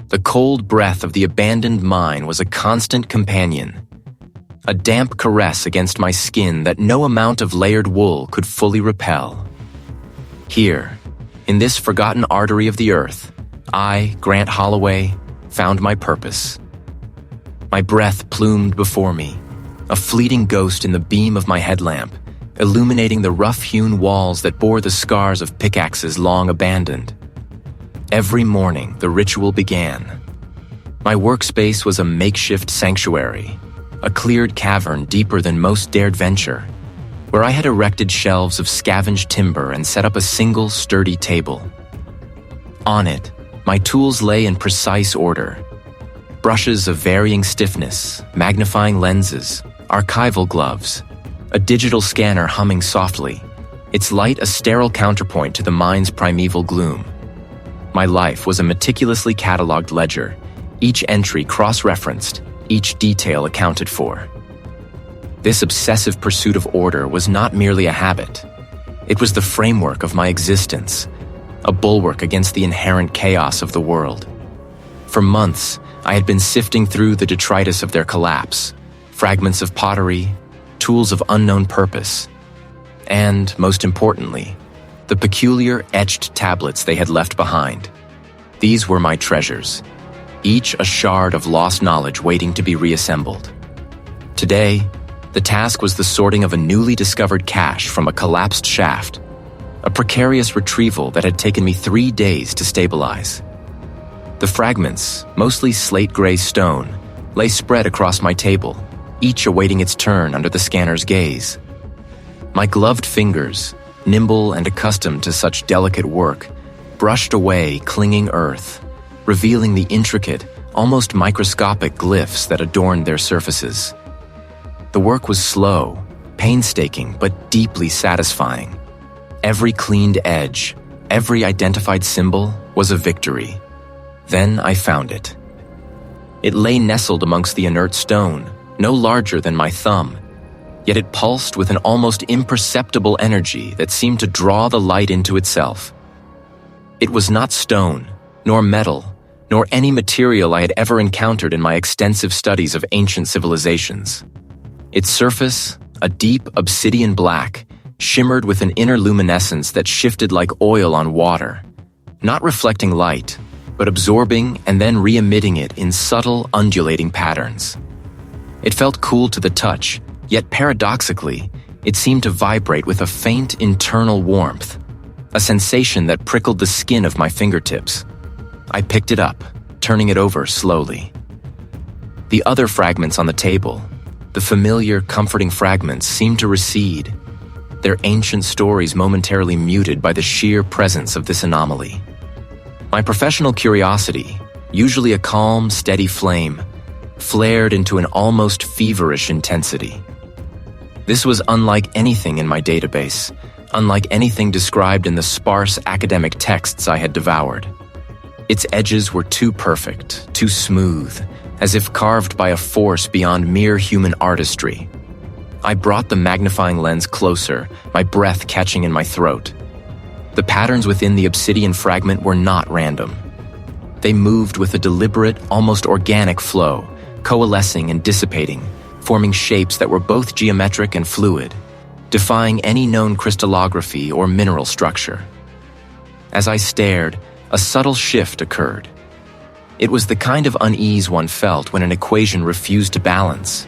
The cold breath of the abandoned mine was a constant companion, a damp caress against my skin that no amount of layered wool could fully repel. Here, in this forgotten artery of the earth, I, Grant Holloway, found my purpose. My breath plumed before me, a fleeting ghost in the beam of my headlamp, illuminating the rough-hewn walls that bore the scars of pickaxes long abandoned. Every morning, the ritual began. My workspace was a makeshift sanctuary, a cleared cavern deeper than most dared venture, where I had erected shelves of scavenged timber and set up a single sturdy table. On it, my tools lay in precise order. Brushes of varying stiffness, magnifying lenses, archival gloves, a digital scanner humming softly, its light a sterile counterpoint to the mine's primeval gloom. My life was a meticulously cataloged ledger, each entry cross-referenced, each detail accounted for. This obsessive pursuit of order was not merely a habit. It was the framework of my existence, a bulwark against the inherent chaos of the world. For months, I had been sifting through the detritus of their collapse, fragments of pottery, tools of unknown purpose, and, most importantly, the peculiar etched tablets they had left behind. These were my treasures, each a shard of lost knowledge waiting to be reassembled. Today, the task was the sorting of a newly discovered cache from a collapsed shaft, a precarious retrieval that had taken me 3 days to stabilize. The fragments, mostly slate-gray stone, lay spread across my table, each awaiting its turn under the scanner's gaze. My gloved fingers, nimble and accustomed to such delicate work, brushed away clinging earth, revealing the intricate, almost microscopic glyphs that adorned their surfaces. The work was slow, painstaking, but deeply satisfying. Every cleaned edge, every identified symbol was a victory. Then I found it. It lay nestled amongst the inert stone, no larger than my thumb, yet it pulsed with an almost imperceptible energy that seemed to draw the light into itself. It was not stone, nor metal, nor any material I had ever encountered in my extensive studies of ancient civilizations. Its surface, a deep obsidian black, shimmered with an inner luminescence that shifted like oil on water, not reflecting light, but absorbing and then re-emitting it in subtle, undulating patterns. It felt cool to the touch, yet paradoxically, it seemed to vibrate with a faint internal warmth, a sensation that prickled the skin of my fingertips. I picked it up, turning it over slowly. The other fragments on the table, the familiar, comforting fragments, seemed to recede, their ancient stories momentarily muted by the sheer presence of this anomaly. My professional curiosity, usually a calm, steady flame, flared into an almost feverish intensity. This was unlike anything in my database, unlike anything described in the sparse academic texts I had devoured. Its edges were too perfect, too smooth, as if carved by a force beyond mere human artistry. I brought the magnifying lens closer, my breath catching in my throat. The patterns within the obsidian fragment were not random. They moved with a deliberate, almost organic flow, coalescing and dissipating, forming shapes that were both geometric and fluid, defying any known crystallography or mineral structure. As I stared, a subtle shift occurred. It was the kind of unease one felt when an equation refused to balance,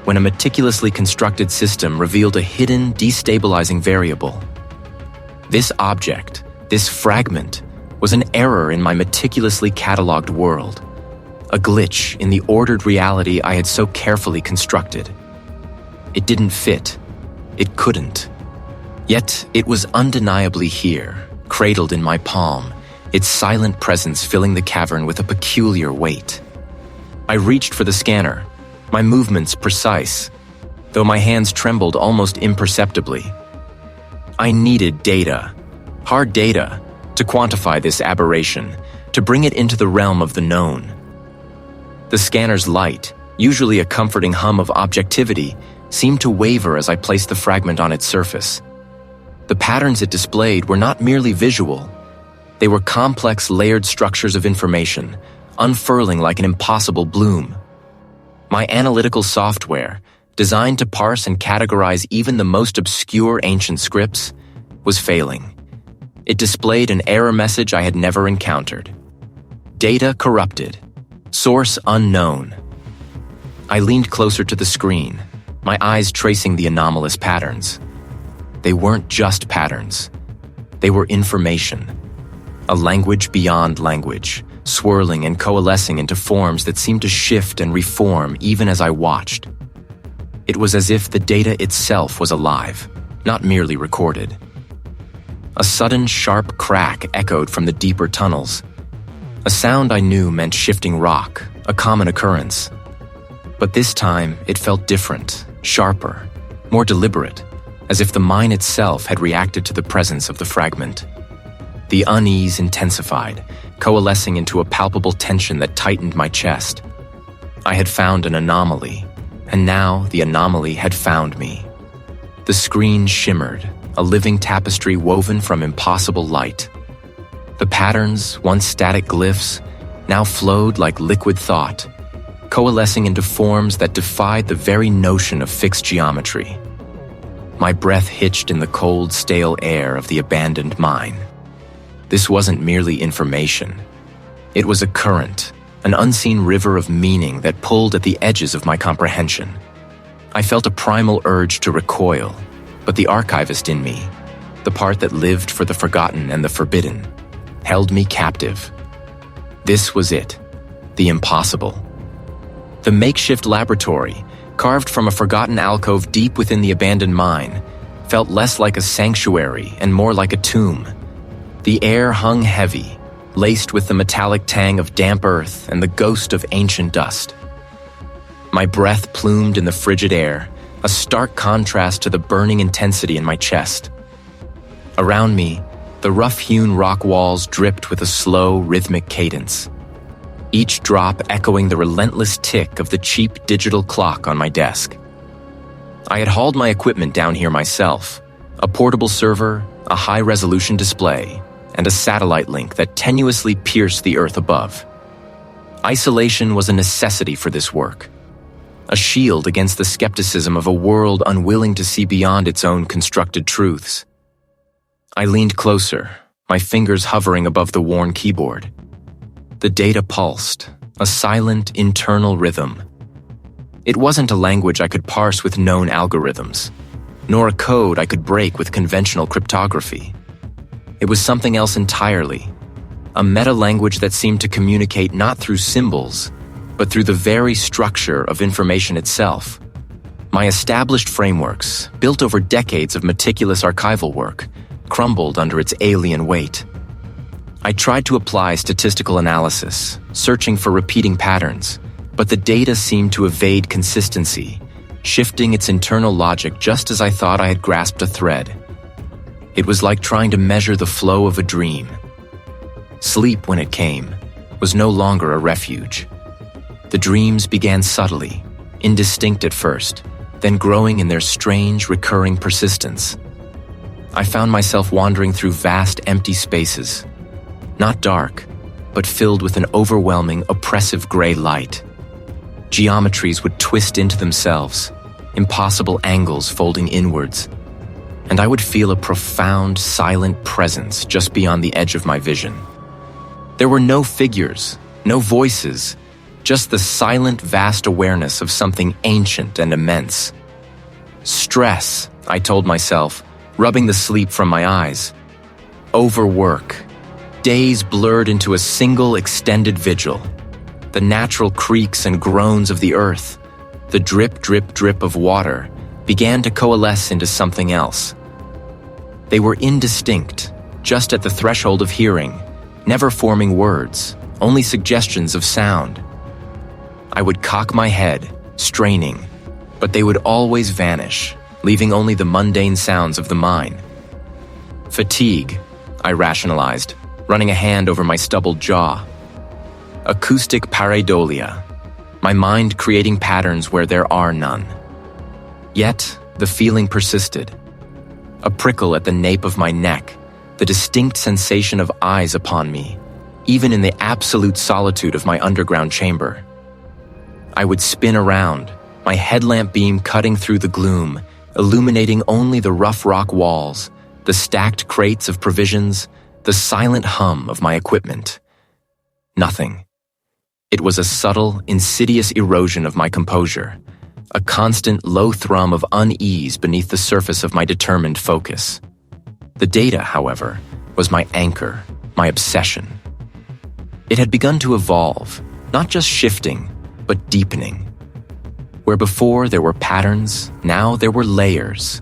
when a meticulously constructed system revealed a hidden, destabilizing variable. This object, this fragment, was an error in my meticulously cataloged world, a glitch in the ordered reality I had so carefully constructed. It didn't fit. It couldn't. Yet it was undeniably here, cradled in my palm, its silent presence filling the cavern with a peculiar weight. I reached for the scanner, my movements precise, though my hands trembled almost imperceptibly. I needed data, hard data, to quantify this aberration, to bring it into the realm of the known. The scanner's light, usually a comforting hum of objectivity, seemed to waver as I placed the fragment on its surface. The patterns it displayed were not merely visual. They were complex, layered structures of information, unfurling like an impossible bloom. My analytical software, designed to parse and categorize even the most obscure ancient scripts, was failing. It displayed an error message I had never encountered. Data corrupted. Source unknown. I leaned closer to the screen, my eyes tracing the anomalous patterns. They weren't just patterns. They were information. A language beyond language, swirling and coalescing into forms that seemed to shift and reform even as I watched. It was as if the data itself was alive, not merely recorded. A sudden sharp crack echoed from the deeper tunnels. A sound I knew meant shifting rock, a common occurrence. But this time it felt different, sharper, more deliberate, as if the mine itself had reacted to the presence of the fragment. The unease intensified, coalescing into a palpable tension that tightened my chest. I had found an anomaly, and now the anomaly had found me. The screen shimmered, a living tapestry woven from impossible light. The patterns, once static glyphs, now flowed like liquid thought, coalescing into forms that defied the very notion of fixed geometry. My breath hitched in the cold, stale air of the abandoned mine. This wasn't merely information. It was a current, an unseen river of meaning that pulled at the edges of my comprehension. I felt a primal urge to recoil, but the archivist in me, the part that lived for the forgotten and the forbidden, held me captive. This was it, the impossible. The makeshift laboratory, carved from a forgotten alcove deep within the abandoned mine, felt less like a sanctuary and more like a tomb. The air hung heavy, laced with the metallic tang of damp earth and the ghost of ancient dust. My breath plumed in the frigid air, a stark contrast to the burning intensity in my chest. Around me, the rough-hewn rock walls dripped with a slow, rhythmic cadence, each drop echoing the relentless tick of the cheap digital clock on my desk. I had hauled my equipment down here myself, a portable server, a high-resolution display, and a satellite link that tenuously pierced the earth above. Isolation was a necessity for this work, a shield against the skepticism of a world unwilling to see beyond its own constructed truths. I leaned closer, my fingers hovering above the worn keyboard. The data pulsed, a silent, internal rhythm. It wasn't a language I could parse with known algorithms, nor a code I could break with conventional cryptography. It was something else entirely, a meta-language that seemed to communicate not through symbols, but through the very structure of information itself. My established frameworks, built over decades of meticulous archival work, crumbled under its alien weight. I tried to apply statistical analysis, searching for repeating patterns, but the data seemed to evade consistency, shifting its internal logic just as I thought I had grasped a thread. It was like trying to measure the flow of a dream. Sleep, when it came, was no longer a refuge. The dreams began subtly, indistinct at first, then growing in their strange, recurring persistence. I found myself wandering through vast, empty spaces, not dark, but filled with an overwhelming, oppressive gray light. Geometries would twist into themselves, impossible angles folding inwards, and I would feel a profound, silent presence just beyond the edge of my vision. There were no figures, no voices, just the silent, vast awareness of something ancient and immense. Stress, I told myself, rubbing the sleep from my eyes. Overwork. Days blurred into a single extended vigil. The natural creaks and groans of the earth, the drip, drip, drip of water, began to coalesce into something else. They were indistinct, just at the threshold of hearing, never forming words, only suggestions of sound. I would cock my head, straining, but they would always vanish, leaving only the mundane sounds of the mine. Fatigue, I rationalized, running a hand over my stubbled jaw. Acoustic pareidolia, my mind creating patterns where there are none. Yet, the feeling persisted. A prickle at the nape of my neck, the distinct sensation of eyes upon me, even in the absolute solitude of my underground chamber. I would spin around, my headlamp beam cutting through the gloom, illuminating only the rough rock walls, the stacked crates of provisions, the silent hum of my equipment. Nothing. It was a subtle, insidious erosion of my composure, a constant low thrum of unease beneath the surface of my determined focus. The data, however, was my anchor, my obsession. It had begun to evolve, not just shifting, but deepening. Where before there were patterns, now there were layers.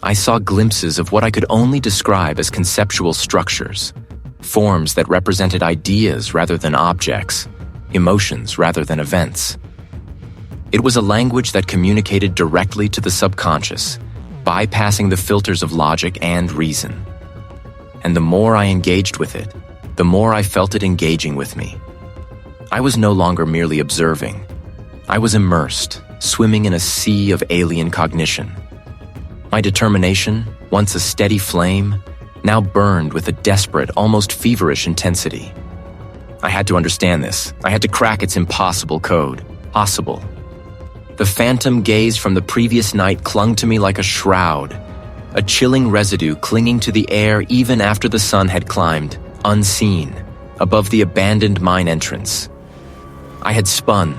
I saw glimpses of what I could only describe as conceptual structures, forms that represented ideas rather than objects, emotions rather than events. It was a language that communicated directly to the subconscious, bypassing the filters of logic and reason. And the more I engaged with it, the more I felt it engaging with me. I was no longer merely observing. I was immersed, swimming in a sea of alien cognition. My determination, once a steady flame, now burned with a desperate, almost feverish intensity. I had to understand this. I had to crack its impossible code. Possible. The phantom gaze from the previous night clung to me like a shroud, a chilling residue clinging to the air even after the sun had climbed, unseen, above the abandoned mine entrance. I had spun,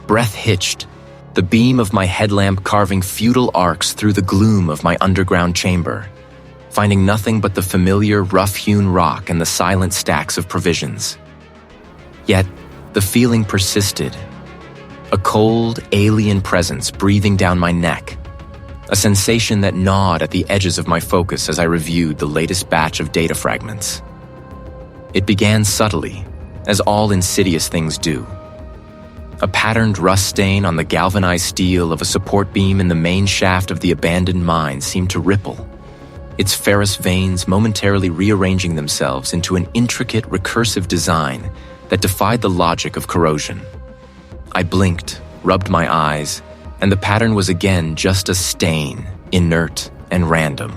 breath hitched, the beam of my headlamp carving futile arcs through the gloom of my underground chamber, finding nothing but the familiar rough-hewn rock and the silent stacks of provisions. Yet, the feeling persisted. A cold, alien presence breathing down my neck, a sensation that gnawed at the edges of my focus as I reviewed the latest batch of data fragments. It began subtly, as all insidious things do. A patterned rust stain on the galvanized steel of a support beam in the main shaft of the abandoned mine seemed to ripple, its ferrous veins momentarily rearranging themselves into an intricate, recursive design that defied the logic of corrosion. I blinked, rubbed my eyes, and the pattern was again just a stain, inert and random.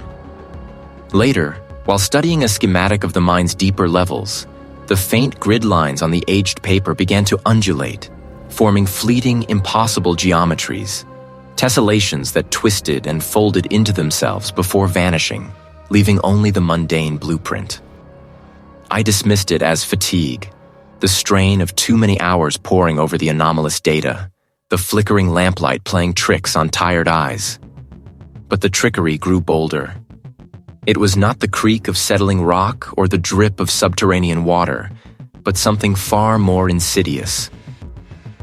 Later, while studying a schematic of the mine's deeper levels, the faint grid lines on the aged paper began to undulate, forming fleeting, impossible geometries, tessellations that twisted and folded into themselves before vanishing, leaving only the mundane blueprint. I dismissed it as fatigue, the strain of too many hours poring over the anomalous data, the flickering lamplight playing tricks on tired eyes. But the trickery grew bolder. It was not the creak of settling rock or the drip of subterranean water, but something far more insidious.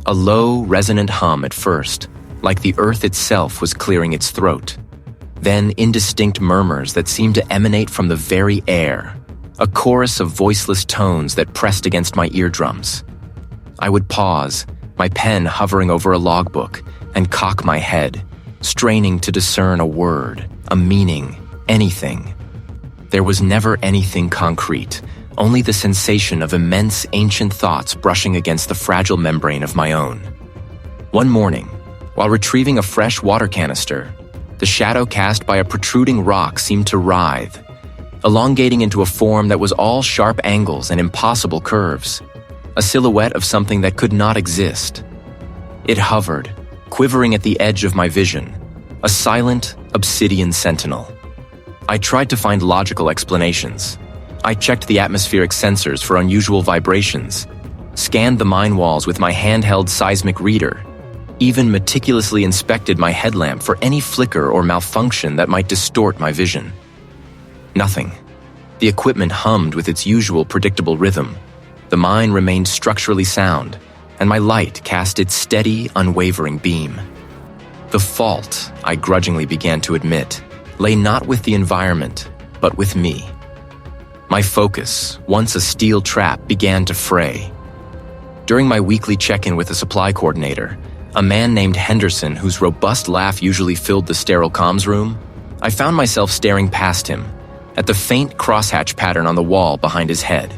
A low, resonant hum at first, like the earth itself was clearing its throat. Then indistinct murmurs that seemed to emanate from the very air, a chorus of voiceless tones that pressed against my eardrums. I would pause, my pen hovering over a logbook, and cock my head, straining to discern a word, a meaning, anything. There was never anything concrete, only the sensation of immense ancient thoughts brushing against the fragile membrane of my own. One morning, while retrieving a fresh water canister, the shadow cast by a protruding rock seemed to writhe, elongating into a form that was all sharp angles and impossible curves, a silhouette of something that could not exist. It hovered, quivering at the edge of my vision, a silent, obsidian sentinel. I tried to find logical explanations. I checked the atmospheric sensors for unusual vibrations, scanned the mine walls with my handheld seismic reader, even meticulously inspected my headlamp for any flicker or malfunction that might distort my vision. Nothing. The equipment hummed with its usual predictable rhythm. The mine remained structurally sound, and my light cast its steady, unwavering beam. The fault, I grudgingly began to admit, lay not with the environment, but with me. My focus, once a steel trap, began to fray. During my weekly check-in with the supply coordinator, a man named Henderson, whose robust laugh usually filled the sterile comms room, I found myself staring past him, at the faint crosshatch pattern on the wall behind his head.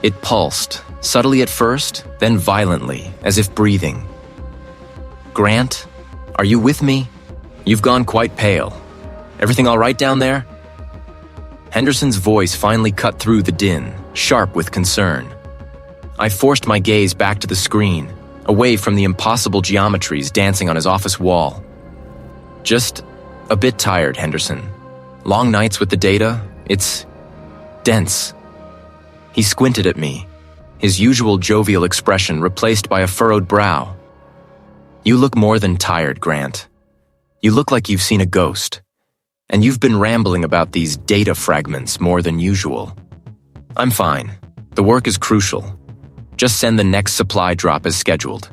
It pulsed, subtly at first, then violently, as if breathing. "Grant, are you with me? You've gone quite pale. Everything all right down there?" Henderson's voice finally cut through the din, sharp with concern. I forced my gaze back to the screen, away from the impossible geometries dancing on his office wall. Just a bit tired, Henderson. Long nights with the data, it's dense. He squinted at me, his usual jovial expression replaced by a furrowed brow. You look more than tired, Grant. You look like you've seen a ghost, and you've been rambling about these data fragments more than usual. I'm fine. The work is crucial. Just send the next supply drop as scheduled.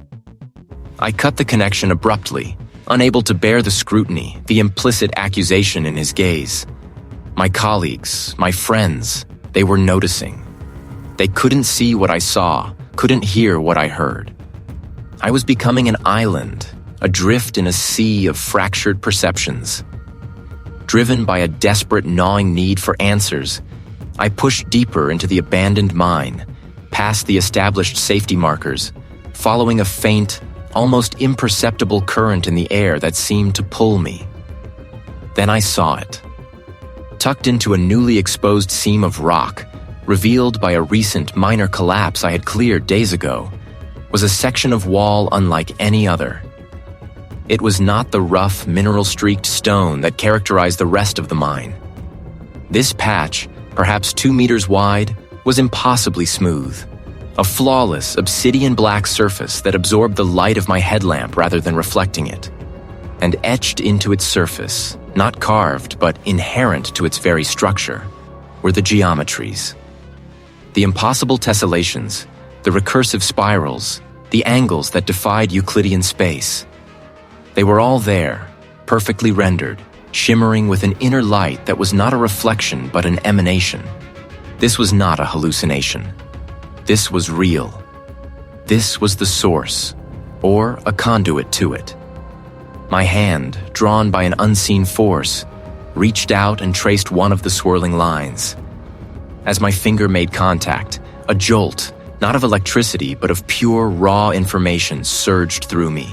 I cut the connection abruptly, unable to bear the scrutiny, the implicit accusation in his gaze. My colleagues, my friends, they were noticing. They couldn't see what I saw, couldn't hear what I heard. I was becoming an island, adrift in a sea of fractured perceptions. Driven by a desperate gnawing need for answers, I pushed deeper into the abandoned mine, past the established safety markers, following a faint, almost imperceptible current in the air that seemed to pull me. Then I saw it. Tucked into a newly exposed seam of rock, revealed by a recent minor collapse I had cleared days ago, was a section of wall unlike any other. It was not the rough, mineral-streaked stone that characterized the rest of the mine. This patch, perhaps 2 meters wide, was impossibly smooth, a flawless, obsidian-black surface that absorbed the light of my headlamp rather than reflecting it. And etched into its surface, not carved but inherent to its very structure, were the geometries. The impossible tessellations, the recursive spirals, the angles that defied Euclidean space. They were all there, perfectly rendered, shimmering with an inner light that was not a reflection but an emanation. This was not a hallucination. This was real. This was the source, or a conduit to it. My hand, drawn by an unseen force, reached out and traced one of the swirling lines. As my finger made contact, a jolt, not of electricity but of pure, raw information surged through me.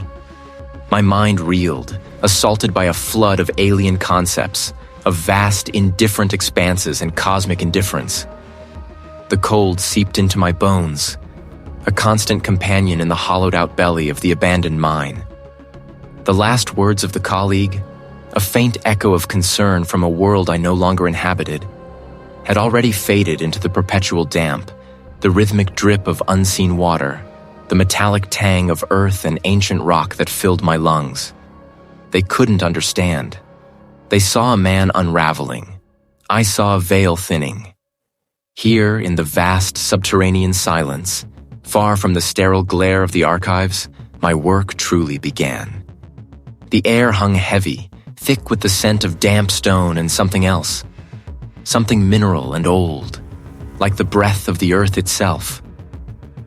My mind reeled, assaulted by a flood of alien concepts, of vast, indifferent expanses and cosmic indifference. The cold seeped into my bones, a constant companion in the hollowed-out belly of the abandoned mine. The last words of the colleague, a faint echo of concern from a world I no longer inhabited, had already faded into the perpetual damp, the rhythmic drip of unseen water, the metallic tang of earth and ancient rock that filled my lungs. They couldn't understand. They saw a man unraveling. I saw a veil thinning. Here, in the vast subterranean silence, far from the sterile glare of the archives, my work truly began. The air hung heavy, thick with the scent of damp stone and something else. Something mineral and old, like the breath of the earth itself.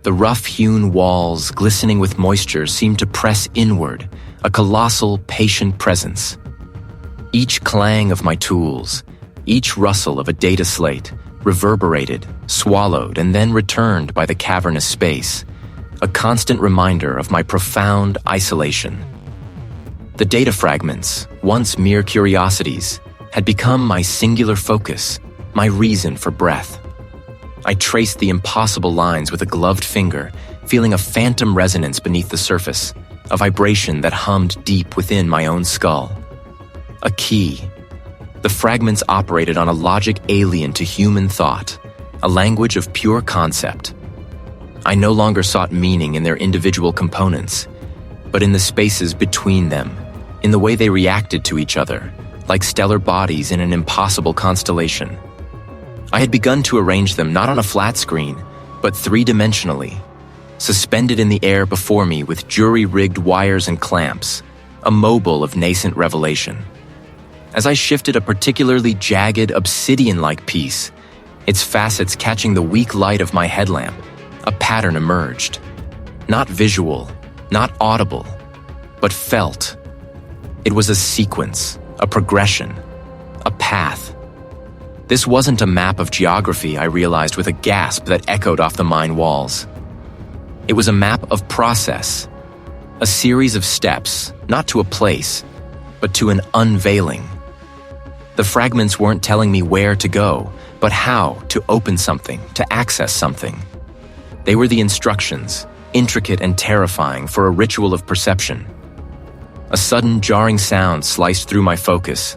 The rough-hewn walls, glistening with moisture, seemed to press inward, a colossal, patient presence. Each clang of my tools, each rustle of a data slate, reverberated, swallowed, and then returned by the cavernous space, a constant reminder of my profound isolation. The data fragments, once mere curiosities, had become my singular focus, my reason for breath. I traced the impossible lines with a gloved finger, feeling a phantom resonance beneath the surface, a vibration that hummed deep within my own skull. A key. The fragments operated on a logic alien to human thought, a language of pure concept. I no longer sought meaning in their individual components, but in the spaces between them, in the way they reacted to each other, like stellar bodies in an impossible constellation. I had begun to arrange them not on a flat screen, but three-dimensionally, suspended in the air before me with jury-rigged wires and clamps, a mobile of nascent revelation. As I shifted a particularly jagged, obsidian-like piece, its facets catching the weak light of my headlamp, a pattern emerged. Not visual, not audible, but felt. It was a sequence, a progression, a path. This wasn't a map of geography, I realized with a gasp that echoed off the mine walls. It was a map of process, a series of steps, not to a place, but to an unveiling. The fragments weren't telling me where to go, But how to open something, to access something? They were the instructions, intricate and terrifying for a ritual of perception. A sudden jarring sound sliced through my focus,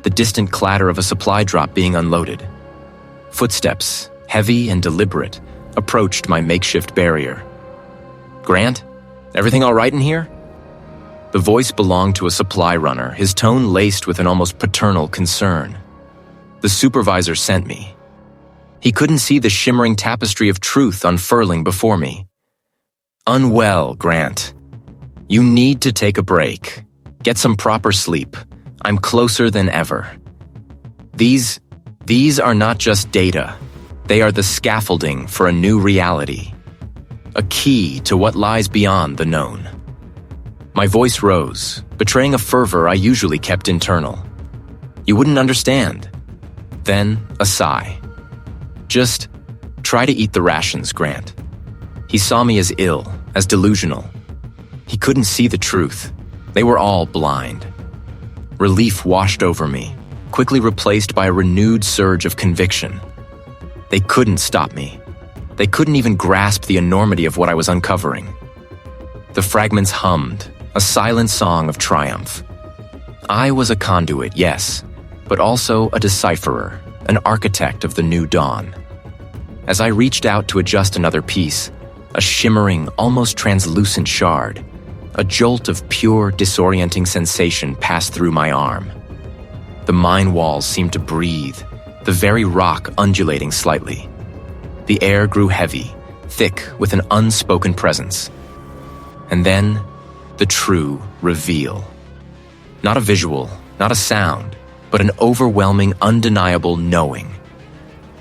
the distant clatter of a supply drop being unloaded. Footsteps, heavy and deliberate, approached my makeshift barrier. "Grant, everything all right in here?" The voice belonged to a supply runner, his tone laced with an almost paternal concern. The supervisor sent me. He couldn't see the shimmering tapestry of truth unfurling before me. "Unwell, Grant. You need to take a break. Get some proper sleep. I'm closer than ever. These are not just data. They are the scaffolding for a new reality. A key to what lies beyond the known." My voice rose, betraying a fervor I usually kept internal. "You wouldn't understand." Then, a sigh. "Just try to eat the rations, Grant." He saw me as ill, as delusional. He couldn't see the truth. They were all blind. Relief washed over me, quickly replaced by a renewed surge of conviction. They couldn't stop me. They couldn't even grasp the enormity of what I was uncovering. The fragments hummed, a silent song of triumph. I was a conduit, yes, but also a decipherer, an architect of the new dawn. As I reached out to adjust another piece, a shimmering, almost translucent shard, a jolt of pure, disorienting sensation passed through my arm. The mine walls seemed to breathe, the very rock undulating slightly. The air grew heavy, thick with an unspoken presence. And then, the true reveal. Not a visual, not a sound, but an overwhelming, undeniable knowing.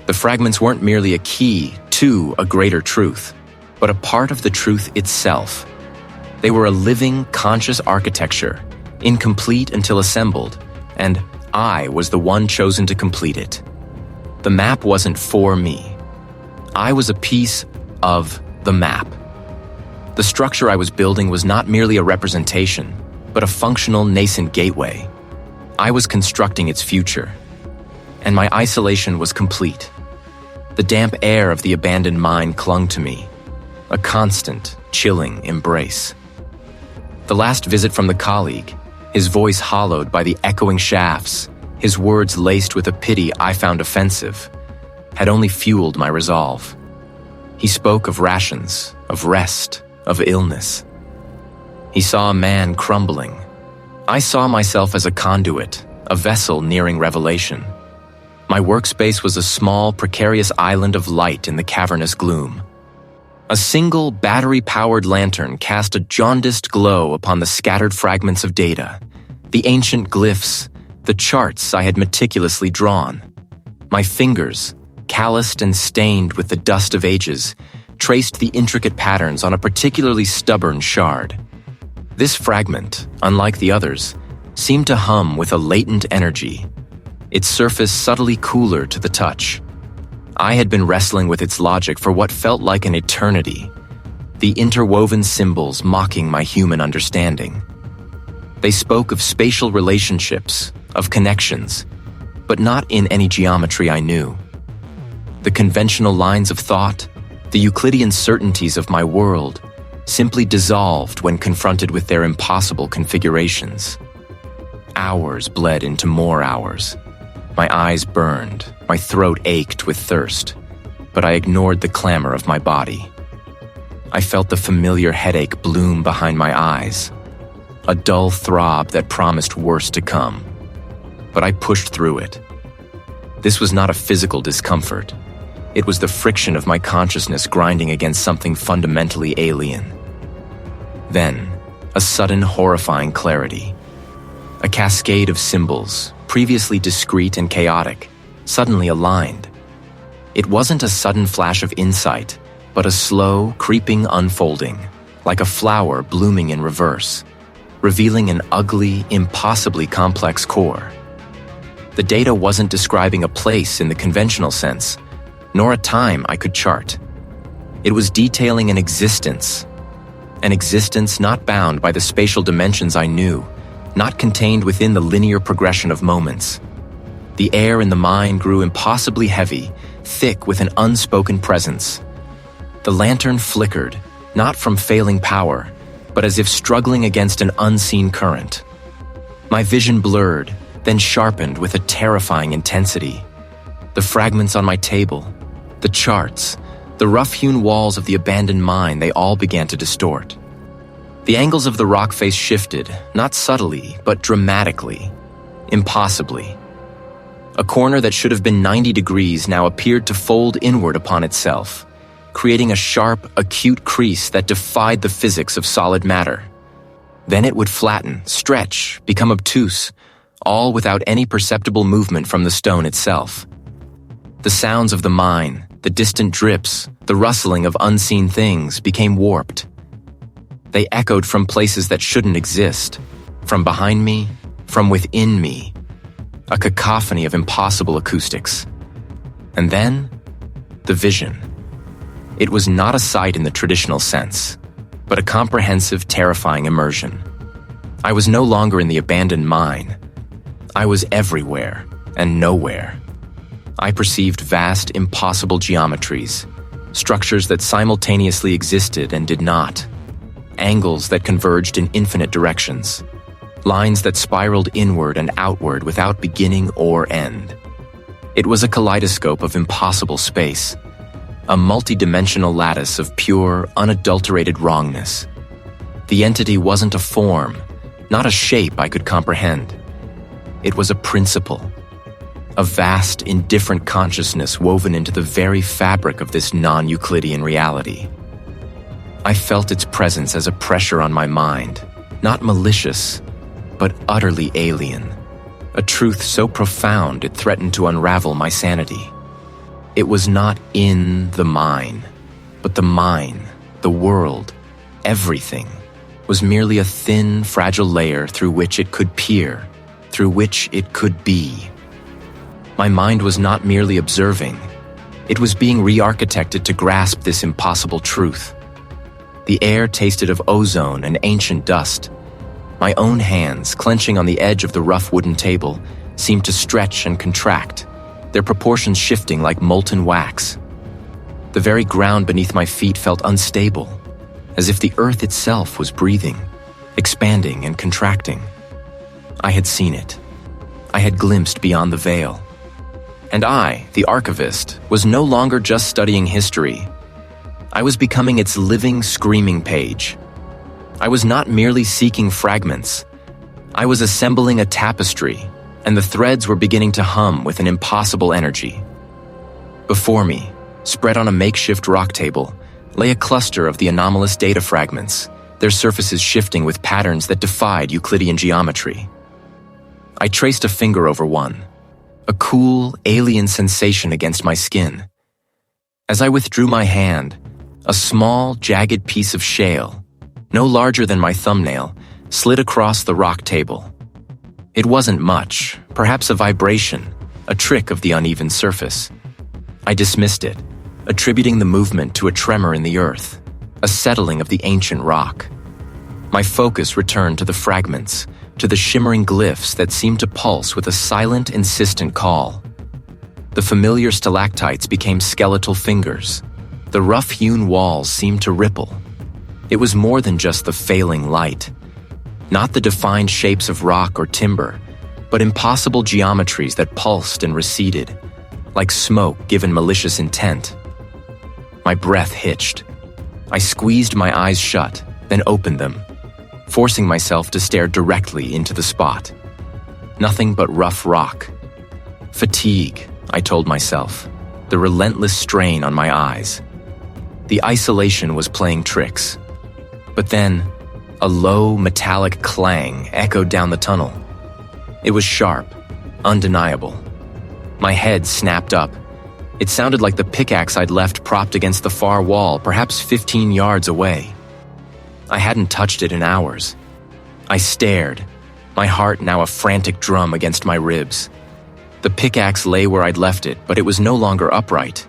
The fragments weren't merely a key to a greater truth, but a part of the truth itself. They were a living, conscious architecture, incomplete until assembled, and I was the one chosen to complete it. The map wasn't for me. I was a piece of the map. The structure I was building was not merely a representation, but a functional, nascent gateway. I was constructing its future, and my isolation was complete. The damp air of the abandoned mine clung to me, a constant, chilling embrace. The last visit from the colleague, his voice hollowed by the echoing shafts, his words laced with a pity I found offensive, had only fueled my resolve. He spoke of rations, of rest, of illness. He saw a man crumbling. I saw myself as a conduit, a vessel nearing revelation. My workspace was a small, precarious island of light in the cavernous gloom. A single battery-powered lantern cast a jaundiced glow upon the scattered fragments of data, the ancient glyphs, the charts I had meticulously drawn. My fingers, calloused and stained with the dust of ages, traced the intricate patterns on a particularly stubborn shard. This fragment, unlike the others, seemed to hum with a latent energy, its surface subtly cooler to the touch. I had been wrestling with its logic for what felt like an eternity, the interwoven symbols mocking my human understanding. They spoke of spatial relationships, of connections, but not in any geometry I knew. The conventional lines of thought, the Euclidean certainties of my world, simply dissolved when confronted with their impossible configurations. Hours bled into more hours. My eyes burned, my throat ached with thirst, but I ignored the clamor of my body. I felt the familiar headache bloom behind my eyes, a dull throb that promised worse to come. But I pushed through it. This was not a physical discomfort. It was the friction of my consciousness grinding against something fundamentally alien. Then, a sudden horrifying clarity. A cascade of symbols, previously discrete and chaotic, suddenly aligned. It wasn't a sudden flash of insight, but a slow, creeping unfolding, like a flower blooming in reverse, revealing an ugly, impossibly complex core. The data wasn't describing a place in the conventional sense, nor a time I could chart. It was detailing an existence not bound by the spatial dimensions I knew, not contained within the linear progression of moments. The air in the mine grew impossibly heavy, thick with an unspoken presence. The lantern flickered, not from failing power, but as if struggling against an unseen current. My vision blurred, then sharpened with a terrifying intensity. The fragments on my table, the charts, the rough-hewn walls of the abandoned mine, they all began to distort. The angles of the rock face shifted, not subtly, but dramatically, impossibly. A corner that should have been 90 degrees now appeared to fold inward upon itself, creating a sharp, acute crease that defied the physics of solid matter. Then it would flatten, stretch, become obtuse, all without any perceptible movement from the stone itself. The sounds of the mine, the distant drips, the rustling of unseen things became warped. They echoed from places that shouldn't exist, from behind me, from within me, a cacophony of impossible acoustics. And then, the vision. It was not a sight in the traditional sense, but a comprehensive, terrifying immersion. I was no longer in the abandoned mine. I was everywhere and nowhere. I perceived vast, impossible geometries, structures that simultaneously existed and did not, angles that converged in infinite directions, lines that spiraled inward and outward without beginning or end. It was a kaleidoscope of impossible space, a multi-dimensional lattice of pure, unadulterated wrongness. The entity wasn't a form, not a shape I could comprehend. It was a principle, a vast, indifferent consciousness woven into the very fabric of this non-Euclidean reality. I felt its presence as a pressure on my mind, not malicious, but utterly alien, a truth so profound it threatened to unravel my sanity. It was not in the mine, but the mine, the world, everything, was merely a thin, fragile layer through which it could peer, through which it could be. My mind was not merely observing, it was being re-architected to grasp this impossible truth. The air tasted of ozone and ancient dust. My own hands, clenching on the edge of the rough wooden table, seemed to stretch and contract, their proportions shifting like molten wax. The very ground beneath my feet felt unstable, as if the earth itself was breathing, expanding and contracting. I had seen it. I had glimpsed beyond the veil. And I, the archivist, was no longer just studying history. I was becoming its living, screaming page. I was not merely seeking fragments. I was assembling a tapestry, and the threads were beginning to hum with an impossible energy. Before me, spread on a makeshift rock table, lay a cluster of the anomalous data fragments, their surfaces shifting with patterns that defied Euclidean geometry. I traced a finger over one, a cool, alien sensation against my skin. As I withdrew my hand, a small, jagged piece of shale, no larger than my thumbnail, slid across the rock table. It wasn't much, perhaps a vibration, a trick of the uneven surface. I dismissed it, attributing the movement to a tremor in the earth, a settling of the ancient rock. My focus returned to the fragments, to the shimmering glyphs that seemed to pulse with a silent, insistent call. The familiar stalactites became skeletal fingers. The rough-hewn walls seemed to ripple. It was more than just the failing light. Not the defined shapes of rock or timber, but impossible geometries that pulsed and receded, like smoke given malicious intent. My breath hitched. I squeezed my eyes shut, then opened them, forcing myself to stare directly into the spot. Nothing but rough rock. Fatigue, I told myself, the relentless strain on my eyes. The isolation was playing tricks. But then, a low, metallic clang echoed down the tunnel. It was sharp, undeniable. My head snapped up. It sounded like the pickaxe I'd left propped against the far wall, perhaps 15 yards away. I hadn't touched it in hours. I stared, my heart now a frantic drum against my ribs. The pickaxe lay where I'd left it, but it was no longer upright.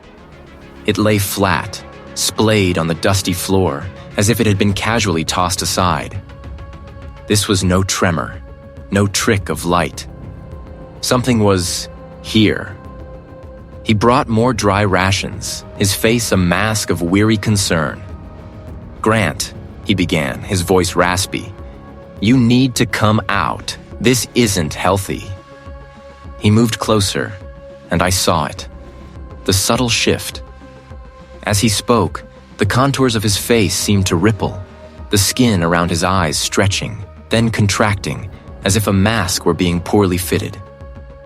It lay flat, splayed on the dusty floor, as if it had been casually tossed aside. This was no tremor, no trick of light. Something was Here. He brought more dry rations, his face a mask of weary concern. "Grant," he began, his voice raspy, "you need to come out. This isn't healthy." He moved closer, and I saw it. The subtle shift. As he spoke, the contours of his face seemed to ripple, the skin around his eyes stretching, then contracting, as if a mask were being poorly fitted.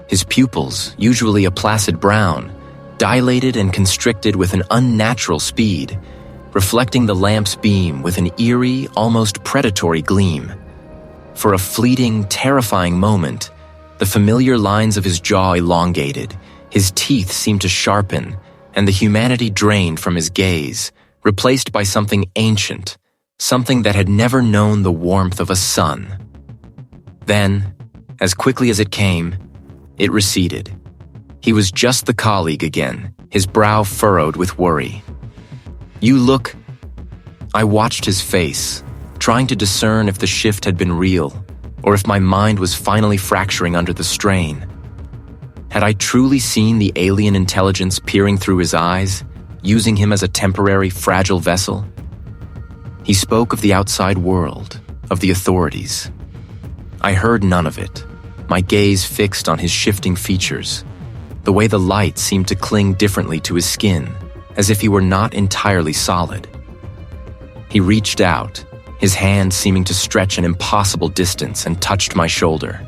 His pupils, usually a placid brown, dilated and constricted with an unnatural speed, reflecting the lamp's beam with an eerie, almost predatory gleam. For a fleeting, terrifying moment, the familiar lines of his jaw elongated, his teeth seemed to sharpen, and the humanity drained from his gaze, replaced by something ancient, something that had never known the warmth of a sun. Then, as quickly as it came, it receded. He was just the colleague again, his brow furrowed with worry. "You look—" I watched his face, trying to discern if the shift had been real, or if my mind was finally fracturing under the strain. Had I truly seen the alien intelligence peering through his eyes, using him as a temporary, fragile vessel? He spoke of the outside world, of the authorities. I heard none of it, my gaze fixed on his shifting features, the way the light seemed to cling differently to his skin, as if he were not entirely solid. He reached out, his hand seeming to stretch an impossible distance, and touched my shoulder.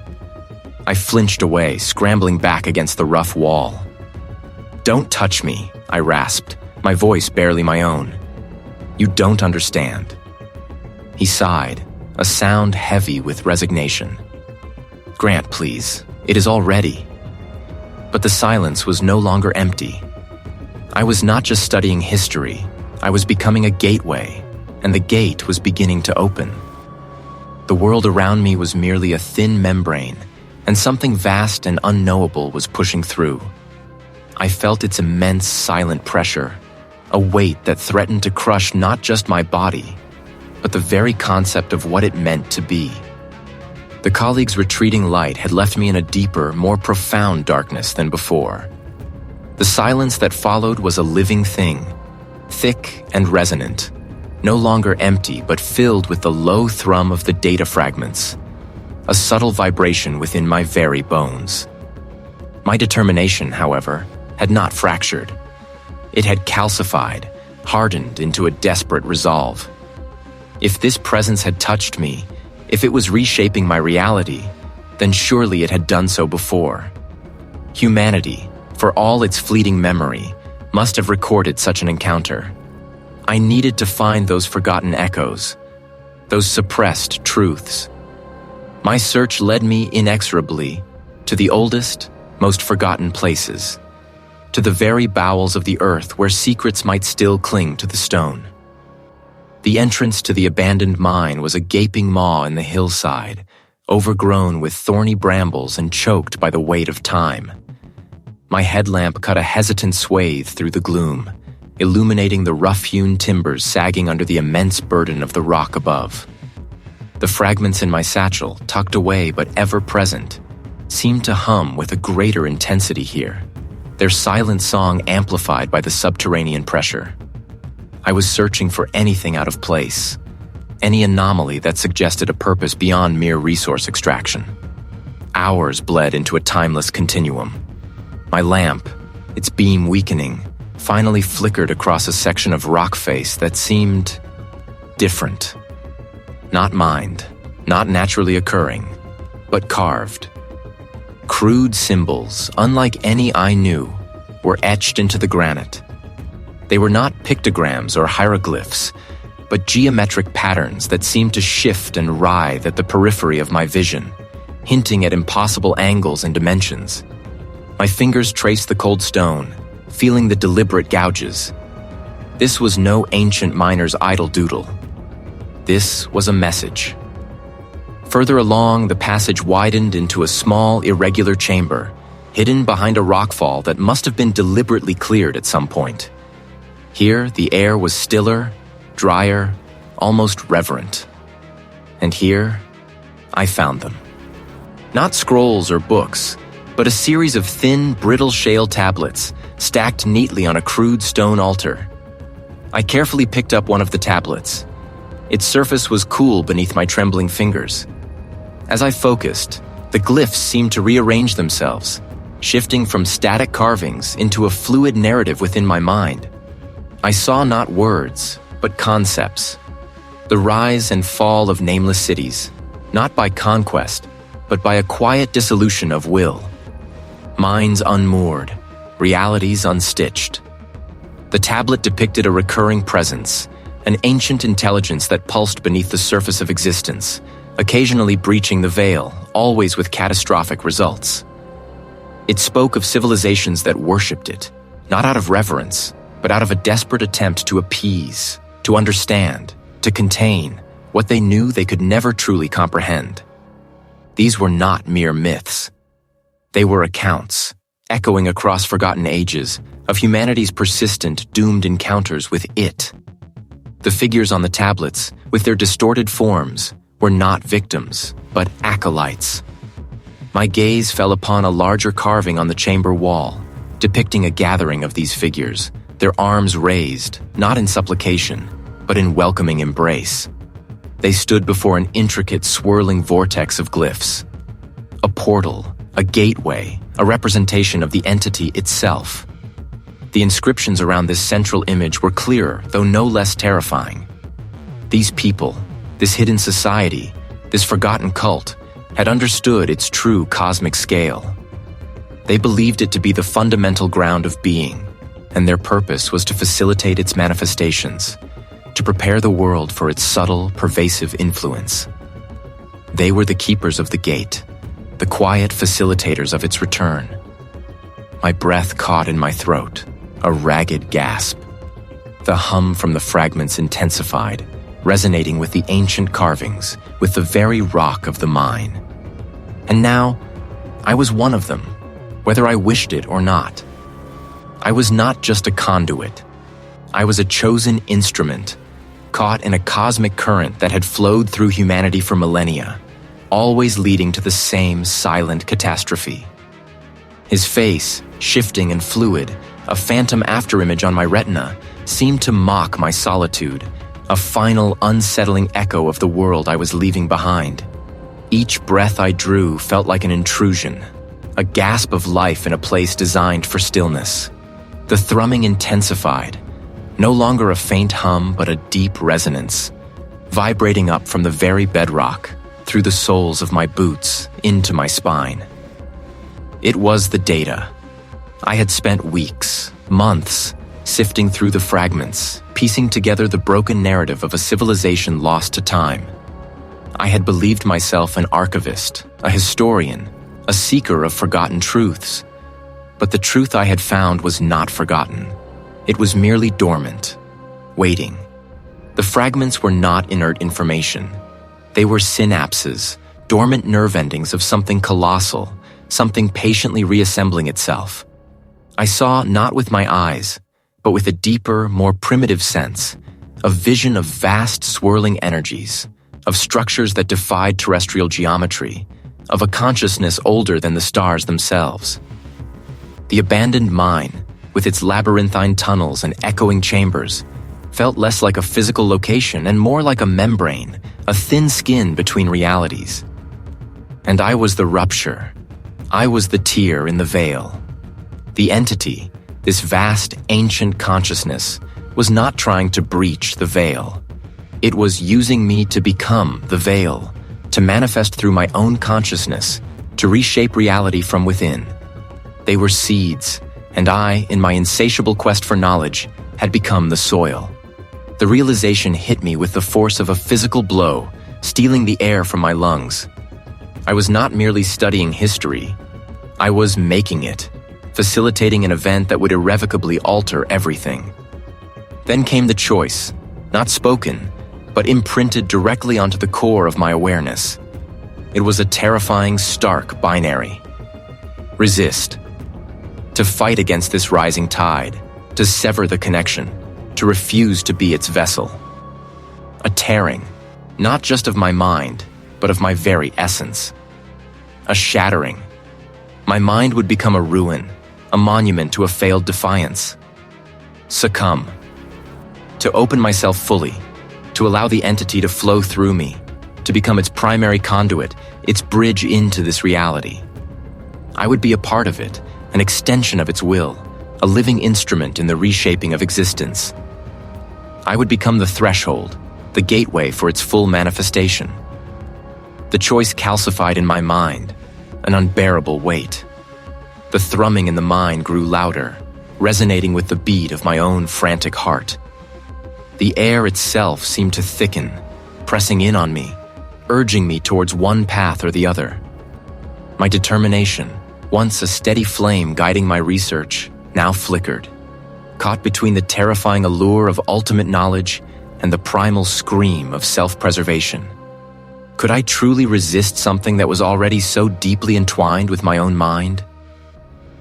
I flinched away, scrambling back against the rough wall. "Don't touch me," I rasped, my voice barely my own. "You don't understand." He sighed, a sound heavy with resignation. "Grant, please. It is all ready." But the silence was no longer empty. I was not just studying history, I was becoming a gateway, and the gate was beginning to open. The world around me was merely a thin membrane, and something vast and unknowable was pushing through. I felt its immense silent pressure, a weight that threatened to crush not just my body, but the very concept of what it meant to be. The colleague's retreating light had left me in a deeper, more profound darkness than before. The silence that followed was a living thing, thick and resonant, no longer empty but filled with the low thrum of the data fragments, a subtle vibration within my very bones. My determination, however, had not fractured. It had calcified, hardened into a desperate resolve. If this presence had touched me, if it was reshaping my reality, then surely it had done so before. Humanity, for all its fleeting memory, must have recorded such an encounter. I needed to find those forgotten echoes, those suppressed truths. My search led me inexorably to the oldest, most forgotten places, to the very bowels of the earth where secrets might still cling to the stone. The entrance to the abandoned mine was a gaping maw in the hillside, overgrown with thorny brambles and choked by the weight of time. My headlamp cut a hesitant swathe through the gloom, illuminating the rough-hewn timbers sagging under the immense burden of the rock above. The fragments in my satchel, tucked away but ever present, seemed to hum with a greater intensity here, their silent song amplified by the subterranean pressure. I was searching for anything out of place, any anomaly that suggested a purpose beyond mere resource extraction. Hours bled into a timeless continuum. My lamp, its beam weakening, finally flickered across a section of rock face that seemed different. Not mined, not naturally occurring, but carved. Crude symbols, unlike any I knew, were etched into the granite. They were not pictograms or hieroglyphs, but geometric patterns that seemed to shift and writhe at the periphery of my vision, hinting at impossible angles and dimensions. My fingers traced the cold stone, feeling the deliberate gouges. This was no ancient miner's idle doodle. This was a message. Further along, the passage widened into a small, irregular chamber, hidden behind a rockfall that must have been deliberately cleared at some point. Here, the air was stiller, drier, almost reverent. And here, I found them. Not scrolls or books, but a series of thin, brittle shale tablets stacked neatly on a crude stone altar. I carefully picked up one of the tablets. Its surface was cool beneath my trembling fingers. As I focused, the glyphs seemed to rearrange themselves, shifting from static carvings into a fluid narrative within my mind. I saw not words, but concepts. The rise and fall of nameless cities, not by conquest, but by a quiet dissolution of will. Minds unmoored, realities unstitched. The tablet depicted a recurring presence, an ancient intelligence that pulsed beneath the surface of existence, occasionally breaching the veil, always with catastrophic results. It spoke of civilizations that worshipped it, not out of reverence, but out of a desperate attempt to appease, to understand, to contain what they knew they could never truly comprehend. These were not mere myths. They were accounts, echoing across forgotten ages, of humanity's persistent, doomed encounters with it. The figures on the tablets, with their distorted forms, were not victims, but acolytes. My gaze fell upon a larger carving on the chamber wall, depicting a gathering of these figures, their arms raised, not in supplication, but in welcoming embrace. They stood before an intricate, swirling vortex of glyphs. A portal, a gateway, a representation of the entity itself. The inscriptions around this central image were clearer, though no less terrifying. These people, this hidden society, this forgotten cult, had understood its true cosmic scale. They believed it to be the fundamental ground of being, and their purpose was to facilitate its manifestations, to prepare the world for its subtle, pervasive influence. They were the keepers of the gate, the quiet facilitators of its return. My breath caught in my throat, a ragged gasp. The hum from the fragments intensified, resonating with the ancient carvings, with the very rock of the mine. And now, I was one of them, whether I wished it or not. I was not just a conduit. I was a chosen instrument, caught in a cosmic current that had flowed through humanity for millennia, always leading to the same silent catastrophe. His face, shifting and fluid, a phantom afterimage on my retina, seemed to mock my solitude, a final, unsettling echo of the world I was leaving behind. Each breath I drew felt like an intrusion, a gasp of life in a place designed for stillness. The thrumming intensified, no longer a faint hum but a deep resonance, vibrating up from the very bedrock, through the soles of my boots, into my spine. It was the data. I had spent weeks, months, sifting through the fragments, piecing together the broken narrative of a civilization lost to time. I had believed myself an archivist, a historian, a seeker of forgotten truths. But the truth I had found was not forgotten. It was merely dormant, waiting. The fragments were not inert information. They were synapses, dormant nerve endings of something colossal, something patiently reassembling itself. I saw not with my eyes, but with a deeper, more primitive sense, a vision of vast swirling energies, of structures that defied terrestrial geometry, of a consciousness older than the stars themselves. The abandoned mine, with its labyrinthine tunnels and echoing chambers, felt less like a physical location and more like a membrane, a thin skin between realities. And I was the rupture. I was the tear in the veil. The entity, this vast, ancient consciousness, was not trying to breach the veil. It was using me to become the veil, to manifest through my own consciousness, to reshape reality from within. They were seeds, and I, in my insatiable quest for knowledge, had become the soil. The realization hit me with the force of a physical blow, stealing the air from my lungs. I was not merely studying history. I was making it, facilitating an event that would irrevocably alter everything. Then came the choice, not spoken, but imprinted directly onto the core of my awareness. It was a terrifying, stark binary. Resist. To fight against this rising tide, to sever the connection, to refuse to be its vessel. A tearing, not just of my mind, but of my very essence. A shattering. My mind would become a ruin, a monument to a failed defiance. Succumb. To open myself fully, to allow the entity to flow through me, to become its primary conduit, its bridge into this reality. I would be a part of it, an extension of its will, a living instrument in the reshaping of existence. I would become the threshold, the gateway for its full manifestation. The choice calcified in my mind, an unbearable weight. The thrumming in the mind grew louder, resonating with the beat of my own frantic heart. The air itself seemed to thicken, pressing in on me, urging me towards one path or the other. My determination, once a steady flame guiding my research, now flickered, caught between the terrifying allure of ultimate knowledge and the primal scream of self-preservation. Could I truly resist something that was already so deeply entwined with my own mind?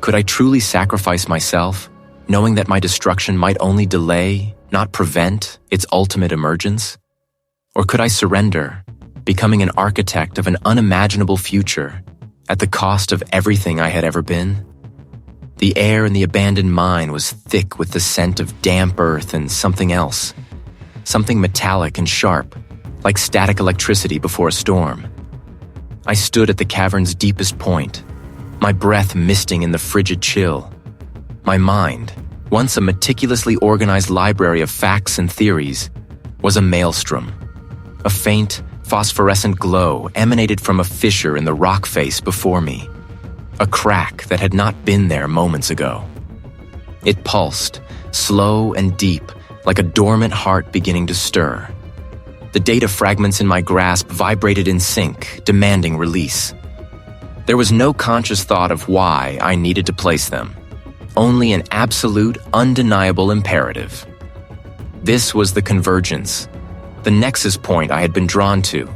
Could I truly sacrifice myself, knowing that my destruction might only delay, not prevent, its ultimate emergence? Or could I surrender, becoming an architect of an unimaginable future, at the cost of everything I had ever been? The air in the abandoned mine was thick with the scent of damp earth and something else. Something metallic and sharp, like static electricity before a storm. I stood at the cavern's deepest point, my breath misting in the frigid chill. My mind, once a meticulously organized library of facts and theories, was a maelstrom. A faint, phosphorescent glow emanated from a fissure in the rock face before me, a crack that had not been there moments ago. It pulsed, slow and deep, like a dormant heart beginning to stir. The data fragments in my grasp vibrated in sync, demanding release. There was no conscious thought of why I needed to place them, only an absolute, undeniable imperative. This was the convergence, the nexus point I had been drawn to,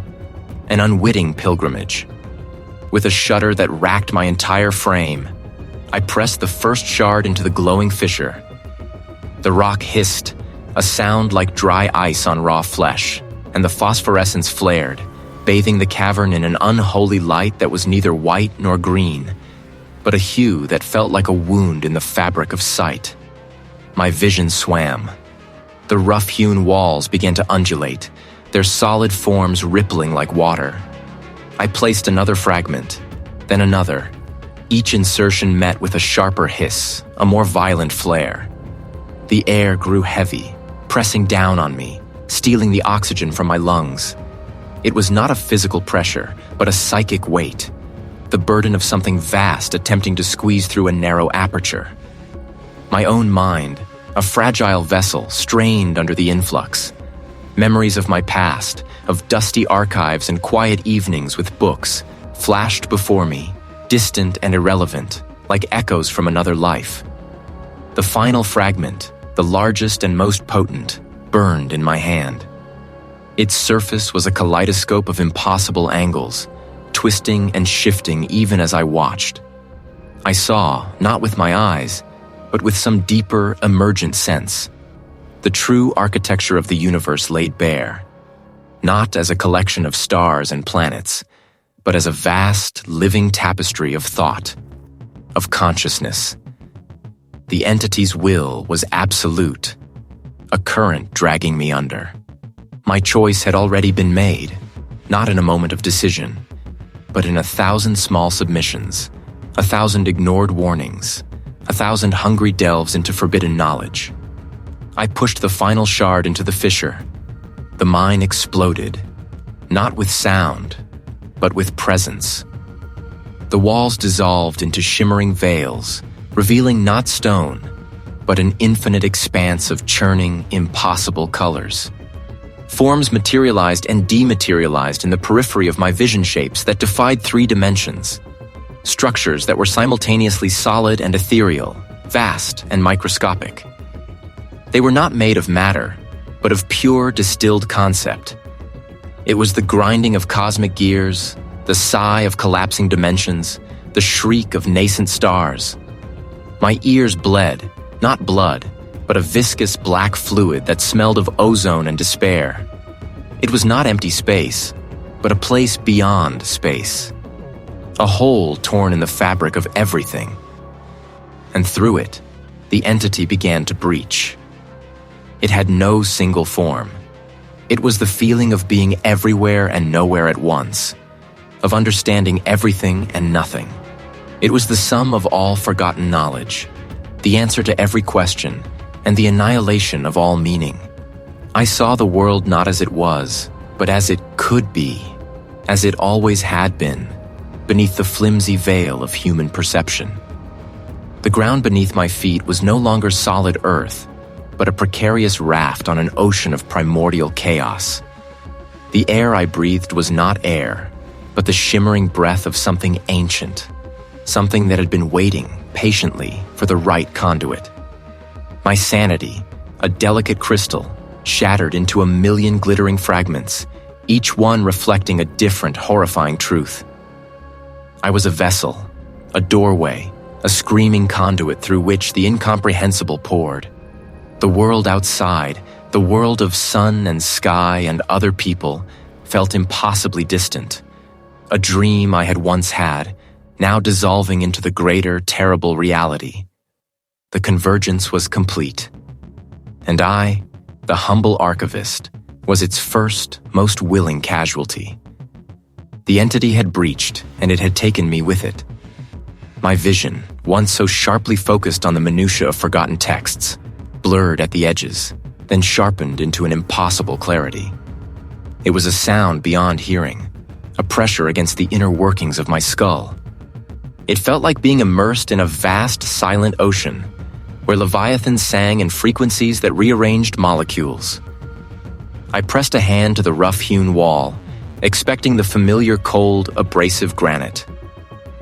an unwitting pilgrimage. With a shudder that racked my entire frame, I pressed the first shard into the glowing fissure. The rock hissed, a sound like dry ice on raw flesh, and the phosphorescence flared, bathing the cavern in an unholy light that was neither white nor green, but a hue that felt like a wound in the fabric of sight. My vision swam. The rough-hewn walls began to undulate, their solid forms rippling like water. I placed another fragment, then another. Each insertion met with a sharper hiss, a more violent flare. The air grew heavy, pressing down on me, stealing the oxygen from my lungs. It was not a physical pressure, but a psychic weight, the burden of something vast attempting to squeeze through a narrow aperture. My own mind, a fragile vessel, strained under the influx. Memories of my past, of dusty archives and quiet evenings with books, flashed before me, distant and irrelevant, like echoes from another life. The final fragment, the largest and most potent, burned in my hand. Its surface was a kaleidoscope of impossible angles, twisting and shifting even as I watched. I saw, not with my eyes, but with some deeper, emergent sense, the true architecture of the universe laid bare, not as a collection of stars and planets, but as a vast, living tapestry of thought, of consciousness. The entity's will was absolute, a current dragging me under. My choice had already been made, not in a moment of decision, but in 1,000 small submissions, 1,000 ignored warnings, 1,000 hungry delves into forbidden knowledge. I pushed the final shard into the fissure. The mine exploded, not with sound, but with presence. The walls dissolved into shimmering veils, revealing not stone, but an infinite expanse of churning, impossible colors. Forms materialized and dematerialized in the periphery of my vision shapes that defied 3 dimensions. Structures that were simultaneously solid and ethereal, vast and microscopic. They were not made of matter, but of pure distilled concept. It was the grinding of cosmic gears, the sigh of collapsing dimensions, the shriek of nascent stars. My ears bled, not blood, but a viscous black fluid that smelled of ozone and despair. It was not empty space, but a place beyond space. a hole torn in the fabric of everything. And through it, the entity began to breach. It had no single form. It was the feeling of being everywhere and nowhere at once, of understanding everything and nothing. It was the sum of all forgotten knowledge, the answer to every question, and the annihilation of all meaning. I saw the world not as it was, but as it could be, as it always had been, beneath the flimsy veil of human perception. The ground beneath my feet was no longer solid earth, but a precarious raft on an ocean of primordial chaos. The air I breathed was not air, but the shimmering breath of something ancient, something that had been waiting patiently for the right conduit. My sanity, a delicate crystal, shattered into a million glittering fragments, each one reflecting a different, horrifying truth. I was a vessel, a doorway, a screaming conduit through which the incomprehensible poured. The world outside, the world of sun and sky and other people, felt impossibly distant. A dream I had once had, now dissolving into the greater, terrible reality. The convergence was complete. And I, the humble archivist, was its first, most willing casualty. The entity had breached, and it had taken me with it. My vision, once so sharply focused on the minutiae of forgotten texts, blurred at the edges, then sharpened into an impossible clarity. It was a sound beyond hearing, a pressure against the inner workings of my skull. It felt like being immersed in a vast, silent ocean, where leviathans sang in frequencies that rearranged molecules. I pressed a hand to the rough-hewn wall, expecting the familiar cold, abrasive granite.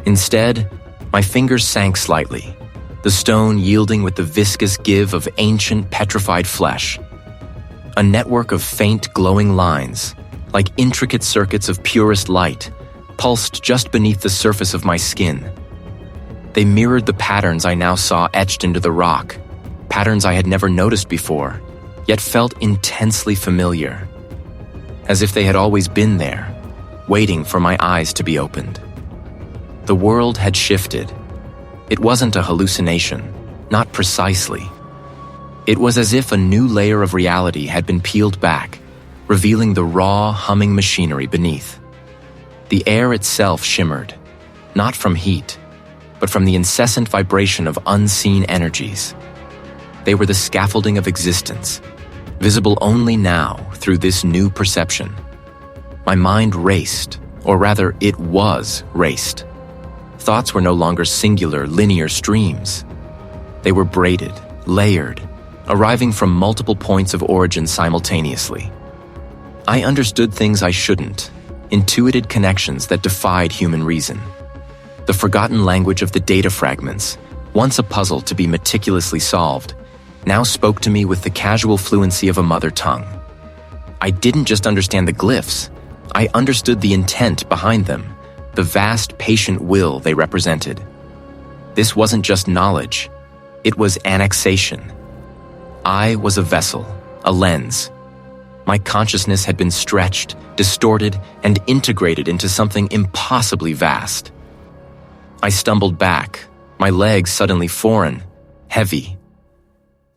Instead, my fingers sank slightly, the stone yielding with the viscous give of ancient petrified flesh. A network of faint glowing lines, like intricate circuits of purest light, pulsed just beneath the surface of my skin. They mirrored the patterns I now saw etched into the rock, patterns I had never noticed before, yet felt intensely familiar, as if they had always been there, waiting for my eyes to be opened. The world had shifted. It wasn't a hallucination, not precisely. It was as if a new layer of reality had been peeled back, revealing the raw, humming machinery beneath. The air itself shimmered, not from heat, but from the incessant vibration of unseen energies. They were the scaffolding of existence, visible only now through this new perception. My mind raced, or rather, it was raced. Thoughts were no longer singular, linear streams. They were braided, layered, arriving from multiple points of origin simultaneously. I understood things I shouldn't, intuited connections that defied human reason. The forgotten language of the data fragments, once a puzzle to be meticulously solved, now spoke to me with the casual fluency of a mother tongue. I didn't just understand the glyphs, I understood the intent behind them, the vast, patient will they represented. This wasn't just knowledge, it was annexation. I was a vessel, a lens. My consciousness had been stretched, distorted, and integrated into something impossibly vast. I stumbled back, my legs suddenly foreign, heavy.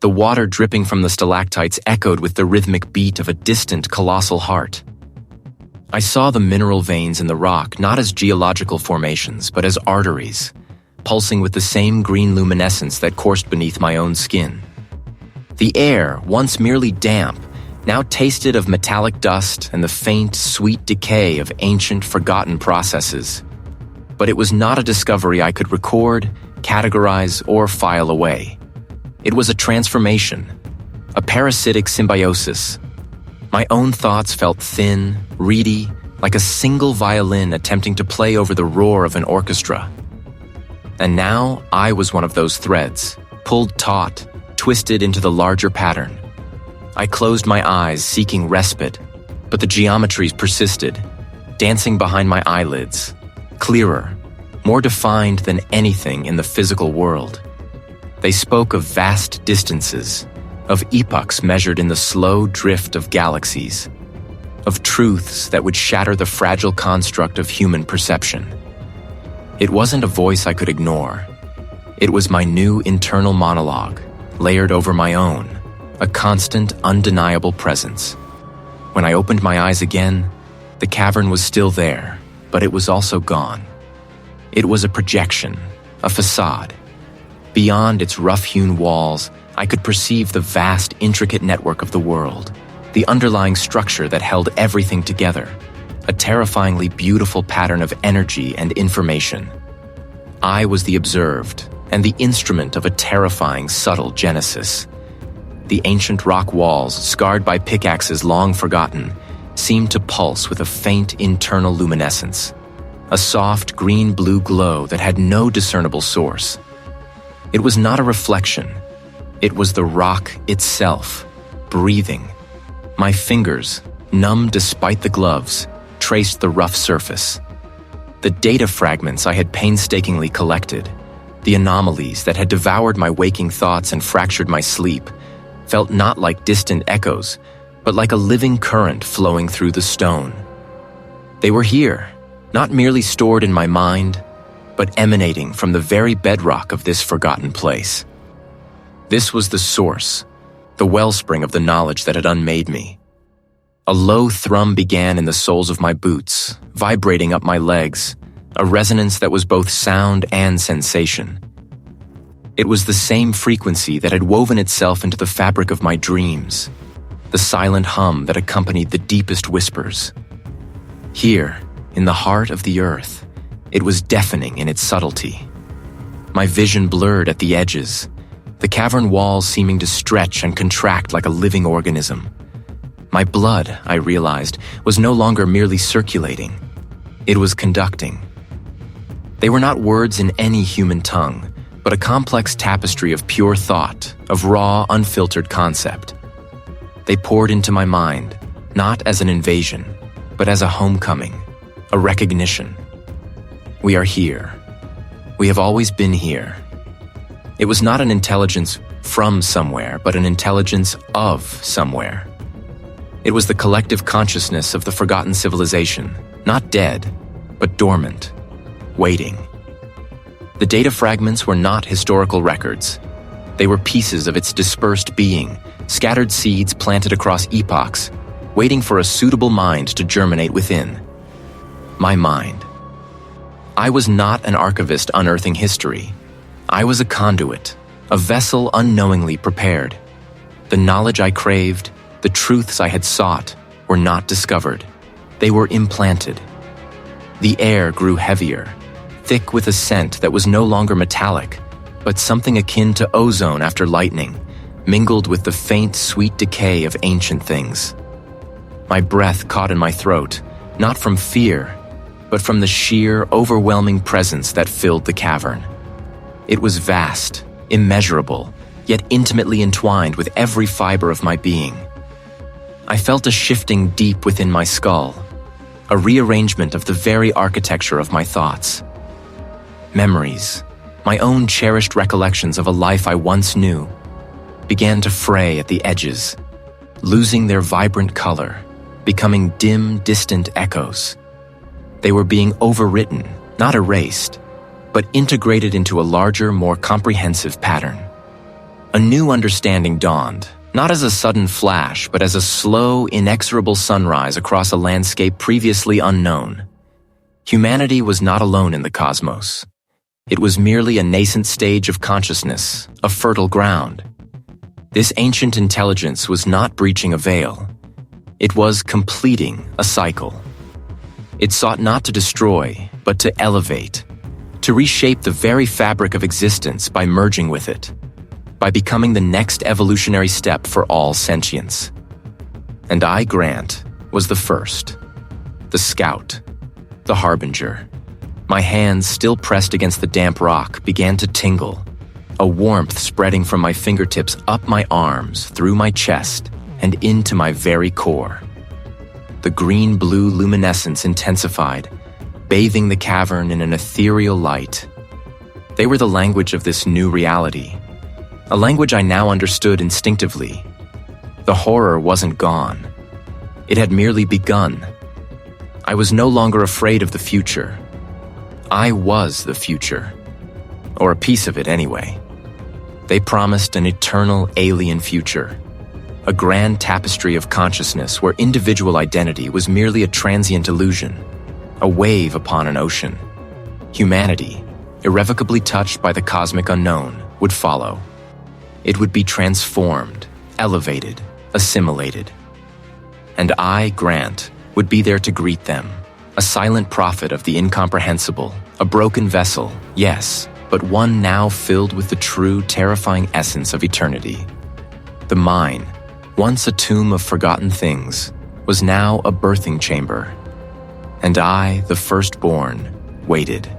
The water dripping from the stalactites echoed with the rhythmic beat of a distant, colossal heart. I saw the mineral veins in the rock not as geological formations, but as arteries, pulsing with the same green luminescence that coursed beneath my own skin. The air, once merely damp, now tasted of metallic dust and the faint, sweet decay of ancient, forgotten processes. But it was not a discovery I could record, categorize, or file away. It was a transformation, a parasitic symbiosis. My own thoughts felt thin, reedy, like a single violin attempting to play over the roar of an orchestra. And now I was one of those threads, pulled taut, twisted into the larger pattern. I closed my eyes, seeking respite, but the geometries persisted, dancing behind my eyelids, clearer, more defined than anything in the physical world. They spoke of vast distances, of epochs measured in the slow drift of galaxies, of truths that would shatter the fragile construct of human perception. It wasn't a voice I could ignore. It was my new internal monologue, layered over my own, a constant, undeniable presence. When I opened my eyes again, the cavern was still there, but it was also gone. It was a projection, a facade. Beyond its rough-hewn walls, I could perceive the vast, intricate network of the world, the underlying structure that held everything together, a terrifyingly beautiful pattern of energy and information. I was the observed and the instrument of a terrifying, subtle genesis. The ancient rock walls, scarred by pickaxes long forgotten, seemed to pulse with a faint internal luminescence, a soft green-blue glow that had no discernible source. It was not a reflection. It was the rock itself, breathing. My fingers, numb despite the gloves, traced the rough surface. The data fragments I had painstakingly collected, the anomalies that had devoured my waking thoughts and fractured my sleep, felt not like distant echoes, but like a living current flowing through the stone. They were here, not merely stored in my mind, but emanating from the very bedrock of this forgotten place. This was the source, the wellspring of the knowledge that had unmade me. A low thrum began in the soles of my boots, vibrating up my legs, a resonance that was both sound and sensation. It was the same frequency that had woven itself into the fabric of my dreams, the silent hum that accompanied the deepest whispers. Here, in the heart of the earth, it was deafening in its subtlety. My vision blurred at the edges, the cavern walls seeming to stretch and contract like a living organism. My blood, I realized, was no longer merely circulating. It was conducting. They were not words in any human tongue, but a complex tapestry of pure thought, of raw, unfiltered concept. They poured into my mind, not as an invasion, but as a homecoming, a recognition. We are here. We have always been here. It was not an intelligence from somewhere, but an intelligence of somewhere. It was the collective consciousness of the forgotten civilization, not dead, but dormant, waiting. The data fragments were not historical records. They were pieces of its dispersed being, scattered seeds planted across epochs, waiting for a suitable mind to germinate within. My mind. I was not an archivist unearthing history. I was a conduit, a vessel unknowingly prepared. The knowledge I craved, the truths I had sought, were not discovered. They were implanted. The air grew heavier, thick with a scent that was no longer metallic, but something akin to ozone after lightning, mingled with the faint, sweet decay of ancient things. My breath caught in my throat, not from fear, but from the sheer, overwhelming presence that filled the cavern. It was vast, immeasurable, yet intimately entwined with every fiber of my being. I felt a shifting deep within my skull, a rearrangement of the very architecture of my thoughts. Memories, my own cherished recollections of a life I once knew, began to fray at the edges, losing their vibrant color, becoming dim, distant echoes. They were being overwritten, not erased, but integrated into a larger, more comprehensive pattern. A new understanding dawned, not as a sudden flash, but as a slow, inexorable sunrise across a landscape previously unknown. Humanity was not alone in the cosmos. It was merely a nascent stage of consciousness, a fertile ground. This ancient intelligence was not breaching a veil. It was completing a cycle. It sought not to destroy, but to elevate, to reshape the very fabric of existence by merging with it, by becoming the next evolutionary step for all sentience. And I, Grant, was the first, the scout, the harbinger. My hands, still pressed against the damp rock, began to tingle, a warmth spreading from my fingertips up my arms, through my chest, and into my very core. The green-blue luminescence intensified, bathing the cavern in an ethereal light. They were the language of this new reality, a language I now understood instinctively. The horror wasn't gone. It had merely begun. I was no longer afraid of the future. I was the future. Or a piece of it anyway. They promised an eternal alien future. A grand tapestry of consciousness where individual identity was merely a transient illusion. A wave upon an ocean. Humanity, irrevocably touched by the cosmic unknown, would follow. It would be transformed, elevated, assimilated. And I, Grant, would be there to greet them, a silent prophet of the incomprehensible, a broken vessel, yes, but one now filled with the true, terrifying essence of eternity. The mine, once a tomb of forgotten things, was now a birthing chamber. And I, the firstborn, waited.